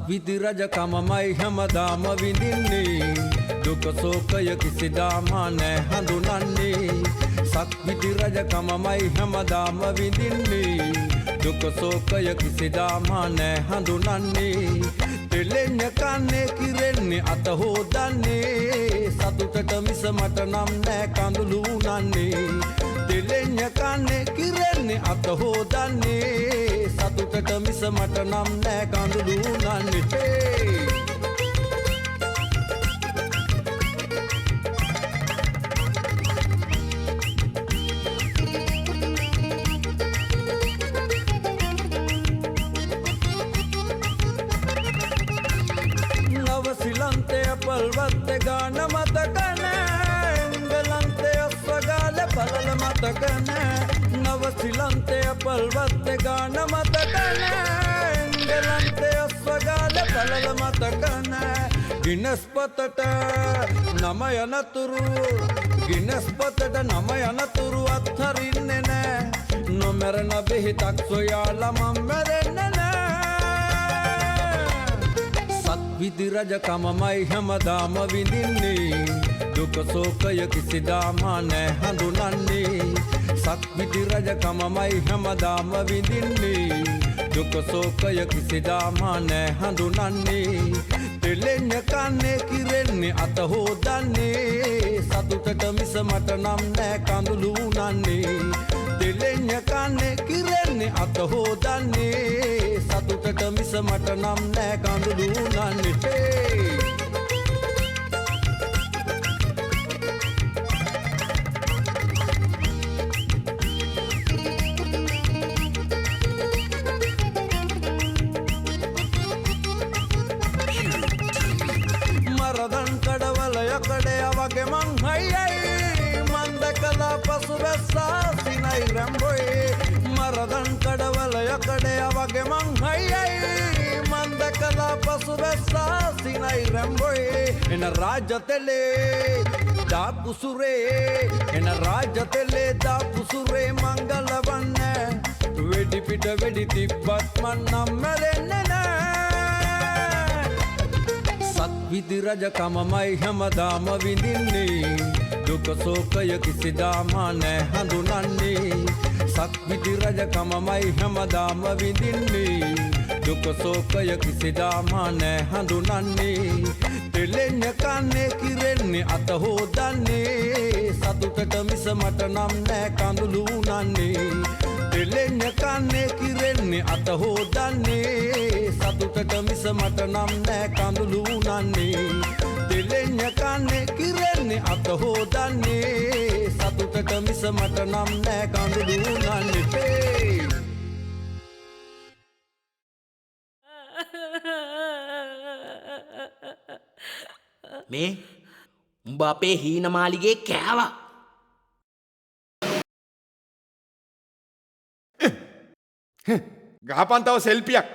විදි රජකමමයි හැමදාම විඳින්නේ දුක සෝකය කිසිදාම නෑ හඳුනන්නේ සත් විදි රජකමමයි හැමදාම විඳින්නේ දුක සෝකය කිසිදාම නෑ හඳුනන්නේ දෙලෙන්න කන්නේ කිරෙන්නේ අත හොදන්නේ සතුටට මිස මට නම් නෑ කඳුළු නන්නේ දෙලෙන්න කන්නේ කිරෙන්නේ අත හොදන්නේ සතුටට මිස මට නම් නෑ කඳුළු නන්නේ නවසිලන්තය පල්වත්ත ගාන මතක නෑ එංගලන්තය ස්වගාල පලල මතක නෑ නවසිලන්තය පල්වත්ත ගාන මතක නෑ එංගලන්තය ස්වගාල පලල මතක නෑ ගිනස්පතට නම යනතුරු ගිනස්පතට නම යනතුරු අත්හරින්නේ නෑ නොමැරෙන බෙහෙතක් සොයාලා මම මැරෙන්නේ නෑ විදි රජකමමයි හැමදාම විඳින්නේ දුක සෝකය කිසිදාම නෑ හඳුනන්නේ සත් විදි රජකමමයි හැමදාම විඳින්නේ දුක සෝකය කිසිදාම නෑ හඳුනන්නේ දෙලෙන්න කන්නේ කිරෙන්නේ අත හොදන්නේ සතුටට මිස මට නම් නෑ කඳුළු නන්නේ දෙලෙන්න කන්නේ කිරෙන්නේ අත හොදන්නේ සතුටට මිස මට නම් නෑ කඳුළු නන්නේ මරදන් කඩවල යකඩය වගේ මං හයියයි මන්ද කලා පසු වැස්සා සිනයි රැම්බොයි මරදන් කඩවල යකඩය වගේ මං හයියයි මන්ද කලා පසු වැස්සා සිනයි රැම්බොයි එන රාජතෙලේ දාපුසුරේ එන රාජතෙලේ දාපුසුරේ මංගලවන්න වෙඩි පිට වෙඩි තිබ්බත් මන් නම් මැරෙන්නේ නෑ සත් විදි රජකමමයි හැමදාම විඳින්නේ දුක සෝකය කිසිදාම නෑ හඳුනන්නේ සත් විදි රජකමමයි හැමදාම විඳින්නේ දුක සෝකය කිසිදාම නෑ හඳුනන්නේ දෙලෙන්න කන්නේ කිරෙන්නේ අත හොදන්නේ සතුටට මිස මට නම් නෑ කඳුළු නන්නේ දෙලෙන්න කන්නේ කිරෙන්නේ අත හොදන්නේ සතුටට මිස මට නම් නෑ කඳුළු නන්නේ දෙලෙන්න කන්නේ කිරෙන්නේ අත හොදන්නේ සතුටට මිස මට නම් නෑ කඳුළු නන්නේ මේ උඹ අපේ හීනමාලිගේ කෑවා ගහපන් තව සෙල්පියක්